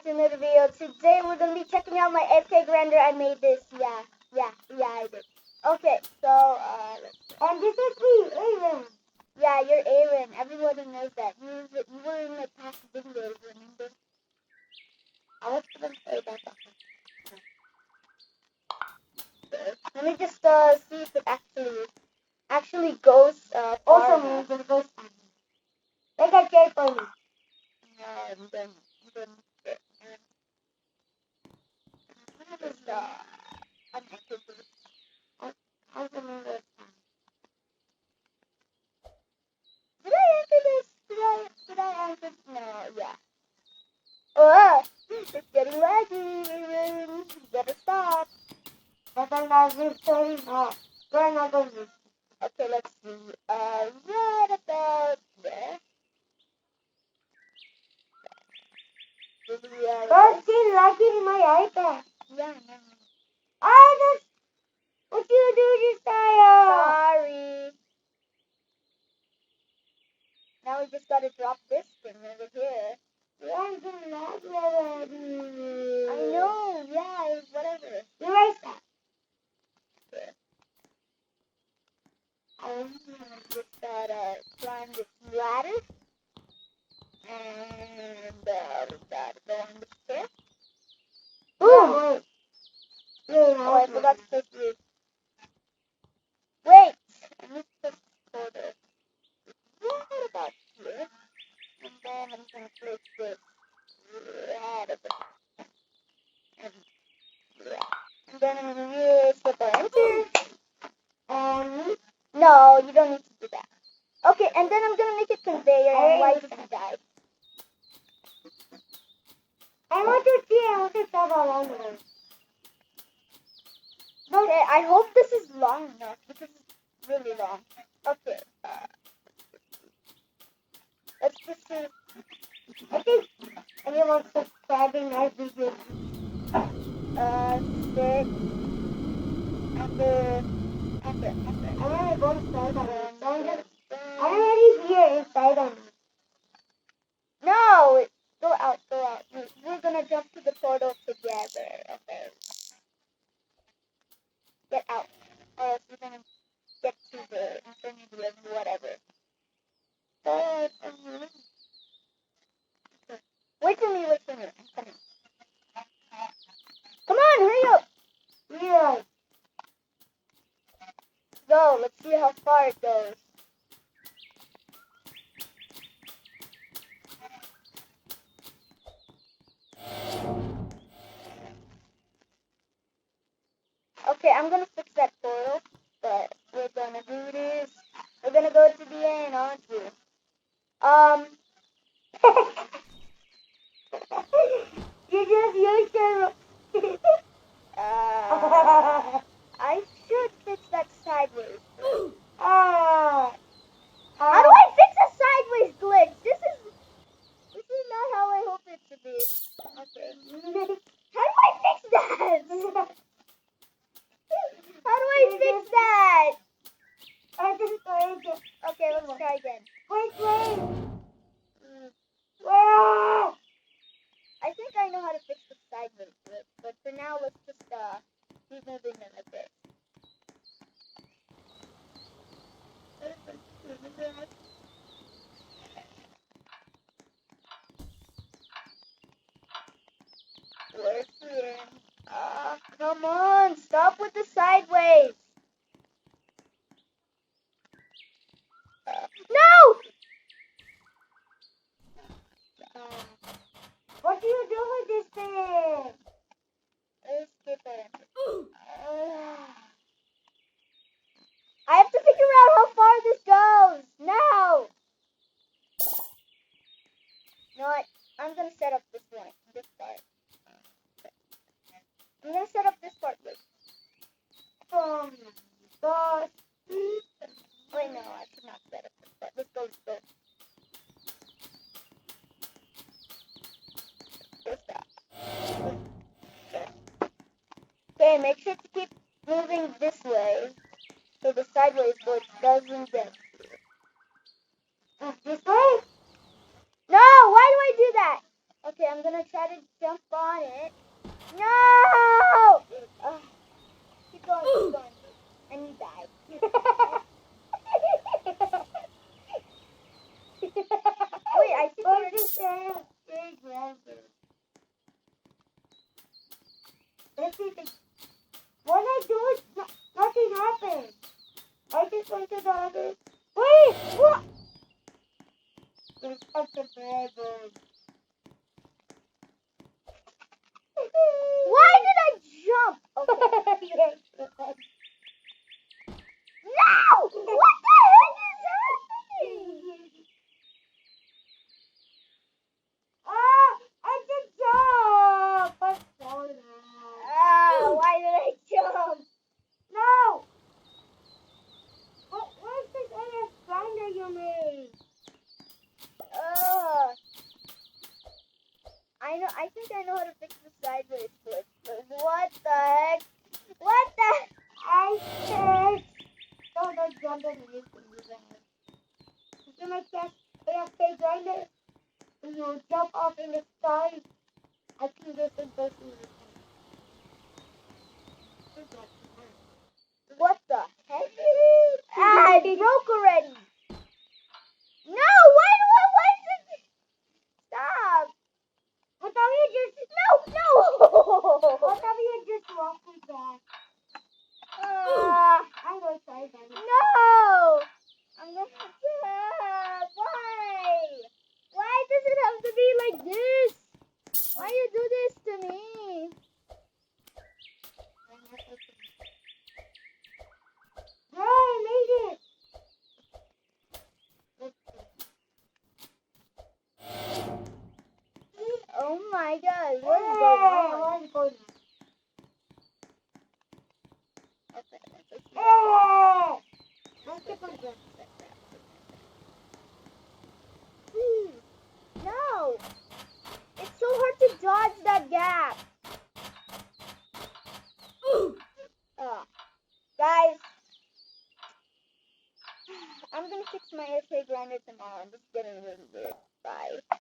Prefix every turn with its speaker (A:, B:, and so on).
A: to another video. Today we're gonna be checking out my FK grinder. I made this. Yeah, I did. Okay, so
B: And this is me, Aaron.
A: yeah, you're Aaron. Everybody knows that. You were in my past videos, remember? I was gonna say that. Let me just see if it actually goes.
B: Also means it goes fast. Make a J for me.
A: I'm done.
B: How's the moon goes fast?
A: Did I answer this? Did I answer? No, yeah. Oh, it's getting laggy, Aaron. You better stop.
B: But then that's this story. We're not going to.
A: Okay, let's see. Right about there.
B: But still lagging in my iPad.
A: Yeah, no.
B: That's what you do this time.
A: Sorry. Now we just gotta drop this thing over here.
B: Where's the lag already?
A: I know, yeah, whatever.
B: Erase that.
A: Just gotta climb this ladder. And we gotta go on the stairs.
B: Ooh!
A: Oh, I forgot to push this. Wait! I need to push this quarter. Right about here. And then I'm gonna place this right about and then I'm gonna use the enter. No, you don't need to do that. Okay, and then I'm gonna make a conveyor and wipe some guys.
B: I want to stop along with it.
A: Okay, I hope this is long enough because it's really long. Okay, let's just see.
B: I think anyone subscribing my video.
A: Sit. Enter.
B: I'm gonna go inside on it. I'm already here inside on it.
A: No! Go out. We're gonna jump to the portal together. Okay. Get out. Or else we're gonna get to the infinity of whatever. Wait for me. I'm coming. Come on, hurry up.
B: Yeah.
A: Go, let's see how far it goes. Okay, I'm gonna fix that portal, but we're gonna do this. We're gonna go to the end, aren't we?
B: You just used your.
A: I should fix that sideways.
B: Ah.
A: How do I fix a sideways glitch? This is not how I hope it to be. Okay. How do I fix that? How do I fix that?
B: I just break it.
A: Okay, let's try again.
B: Wait. Ah.
A: I think I know how to fix the sideways glitch, but for now, let's just keep moving them a bit. Where's the end? Come on, stop with the sideways. No!
B: What do you do with this thing?
A: Let's skip it. I have to figure out how far this goes. Now! You know what? I'm gonna set up this one. This part. I'm gonna set up this part with.
B: Boss.
A: Wait, no, I should not set up this part. Let's go. Okay, make sure to keep moving this way so the sideways glitch doesn't get you.
B: This way?
A: No, why do I do that? Okay, I'm gonna try to jump on it. No! Keep going, keep going. And you die. Wait, I think
B: What
A: we're...
B: is that? Big rabbit. Let's see if it... When I do it, nothing happens. I just went to the other... Wait! What? There's such a rabbit.
A: Why did I jump? Okay. No! What the heck is happening?
B: I just jumped! I'm sorry.
A: Why did I jump?
B: No! Where's this AS grinder you made?
A: I think I know how to fix the sideways flip. What the heck? What the?
B: I said, don't jump in and you can do that. You can make that AFK grinder and you jump off in the sky. I can do some person.
A: What the heck? It broke already. No, why is it? Stop.
B: What have you just,
A: No.
B: what have you just walked with that? I'm going to try that.
A: No. I'm gonna jump. Why? Why does it have to be like this? Why you do this to me?
B: No, I made it.
A: Oh my God, what is going on?
B: Where's going
A: Okay,
B: on? Let's get some good.
A: No! It's so hard to dodge that gap. Guys, I'm gonna fix my SA grinder tomorrow. I'm just getting really weird. Bye.